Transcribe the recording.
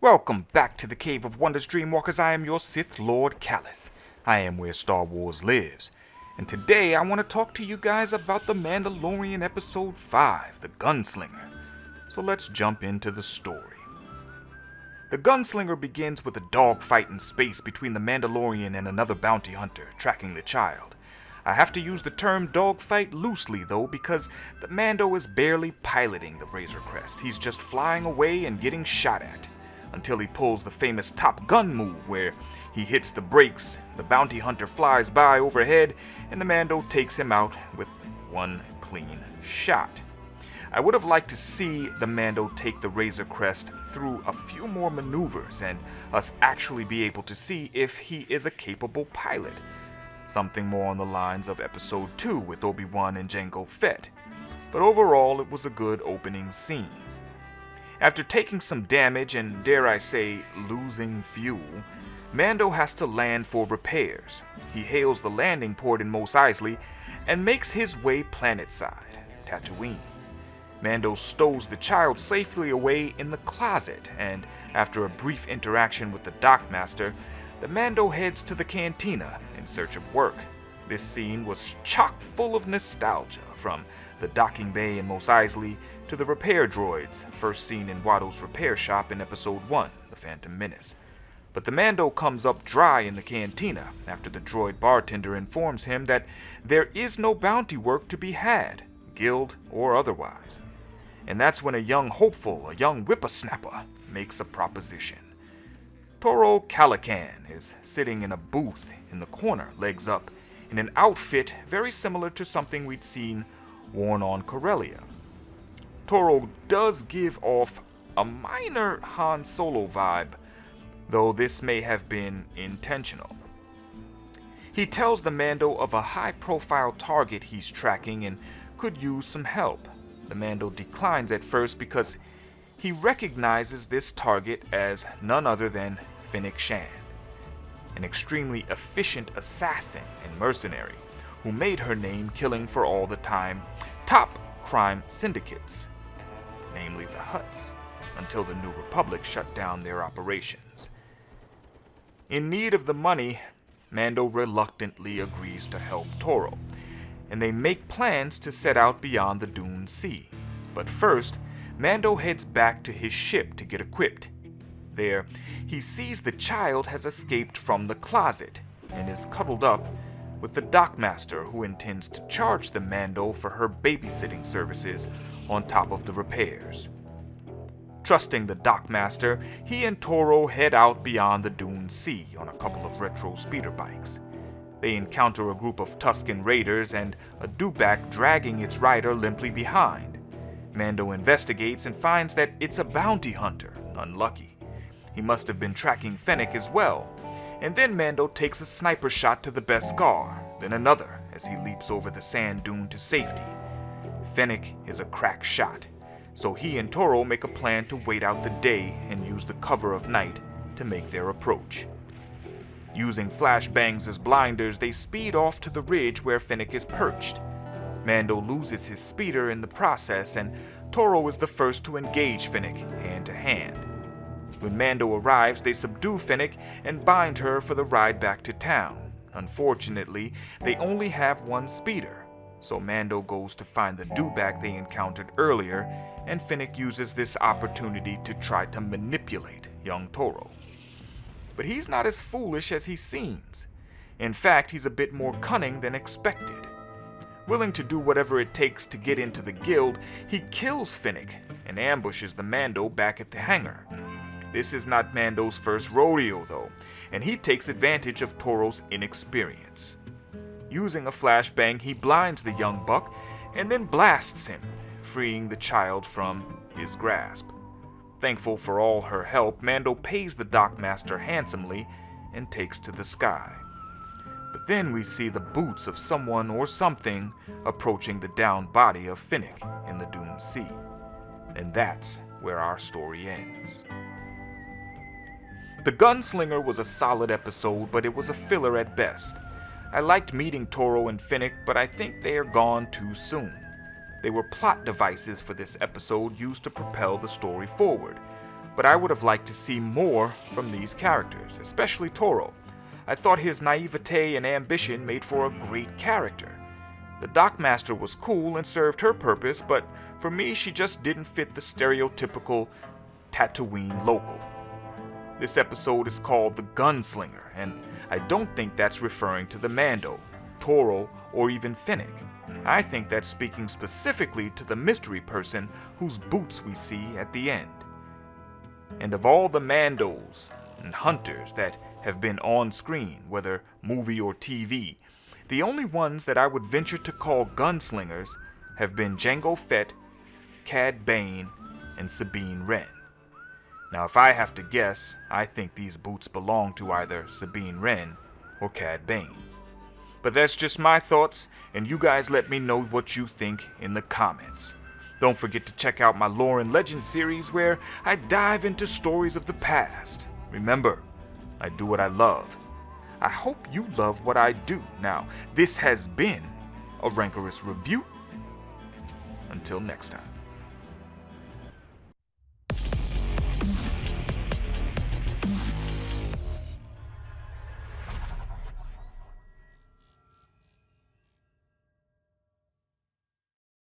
Welcome back to the Cave of Wonders, Dreamwalkers. I am your Sith Lord Callous. I am where Star Wars lives. And today I want to talk to you guys about the Mandalorian Episode 5, The Gunslinger. So let's jump into the story. The Gunslinger begins with a dogfight in space between the Mandalorian and another bounty hunter tracking the child. I have to use the term dogfight loosely though, because the Mando is barely piloting the Razor Crest. He's just flying away and getting shot at, until he pulls the famous Top Gun move where he hits the brakes, the bounty hunter flies by overhead, and the Mando takes him out with one clean shot. I would have liked to see the Mando take the Razor Crest through a few more maneuvers and us actually be able to see if he is a capable pilot. Something more on the lines of Episode 2 with Obi-Wan and Jango Fett. But overall, it was a good opening scene. After taking some damage and, dare I say, losing fuel, Mando has to land for repairs. He hails the landing port in Mos Eisley and makes his way planetside, Tatooine. Mando stows the child safely away in the closet, and after a brief interaction with the dockmaster, the Mando heads to the cantina in search of work. This scene was chock full of nostalgia, from the docking bay in Mos Eisley to the repair droids, first seen in Watto's repair shop in Episode 1, The Phantom Menace. But the Mando comes up dry in the cantina after the droid bartender informs him that there is no bounty work to be had, guild or otherwise. And that's when a young hopeful, a young whippersnapper, makes a proposition. Toro Calican is sitting in a booth in the corner, legs up, in an outfit very similar to something we'd seen worn on Corellia. Toro does give off a minor Han Solo vibe, though this may have been intentional. He tells the Mando of a high-profile target he's tracking and could use some help. The Mando declines at first because he recognizes this target as none other than Fennec Shand, an extremely efficient assassin and mercenary who made her name killing for all the time top crime syndicates, namely the Hutts, until the New Republic shut down their operations. In need of the money, Mando reluctantly agrees to help Toro, and they make plans to set out beyond the Dune Sea. But first, Mando heads back to his ship to get equipped. There, he sees the child has escaped from the closet and is cuddled up with the dockmaster, who intends to charge the Mando for her babysitting services on top of the repairs. Trusting the dockmaster, he and Toro head out beyond the Dune Sea on a couple of retro speeder bikes. They encounter a group of Tusken raiders and a dewback dragging its rider limply behind. Mando investigates and finds that it's a bounty hunter, unlucky. He must have been tracking Fennec as well. And then Mando takes a sniper shot to the Beskar, then another as he leaps over the sand dune to safety. Fennec is a crack shot, so he and Toro make a plan to wait out the day and use the cover of night to make their approach. Using flashbangs as blinders, they speed off to the ridge where Fennec is perched. Mando loses his speeder in the process, and Toro is the first to engage Fennec hand to hand. When Mando arrives, they subdue Fennec and bind her for the ride back to town. Unfortunately, they only have one speeder, so Mando goes to find the dewback they encountered earlier, and Fennec uses this opportunity to try to manipulate young Toro. But he's not as foolish as he seems. In fact, he's a bit more cunning than expected. Willing to do whatever it takes to get into the guild, he kills Fennec and ambushes the Mando back at the hangar. This is not Mando's first rodeo, though, and he takes advantage of Toro's inexperience. Using a flashbang, he blinds the young buck and then blasts him, freeing the child from his grasp. Thankful for all her help, Mando pays the dockmaster handsomely and takes to the sky. But then we see the boots of someone or something approaching the downed body of Fennec in the Dune Sea. And that's where our story ends. The Gunslinger was a solid episode, but it was a filler at best. I liked meeting Toro and Fennec, but I think they are gone too soon. They were plot devices for this episode used to propel the story forward, but I would have liked to see more from these characters, especially Toro. I thought his naivete and ambition made for a great character. The Dockmaster was cool and served her purpose, but for me she just didn't fit the stereotypical Tatooine local. This episode is called The Gunslinger, and I don't think that's referring to the Mando, Toro, or even Finnick. I think that's speaking specifically to the mystery person whose boots we see at the end. And of all the Mandos and Hunters that have been on screen, whether movie or TV, the only ones that I would venture to call gunslingers have been Jango Fett, Cad Bane, and Sabine Wren. Now if I have to guess, I think these boots belong to either Sabine Wren or Cad Bane. But that's just my thoughts, and you guys let me know what you think in the comments. Don't forget to check out my Lore and Legend series where I dive into stories of the past. Remember, I do what I love. I hope you love what I do. Now, this has been a Rancorous review. Until next time.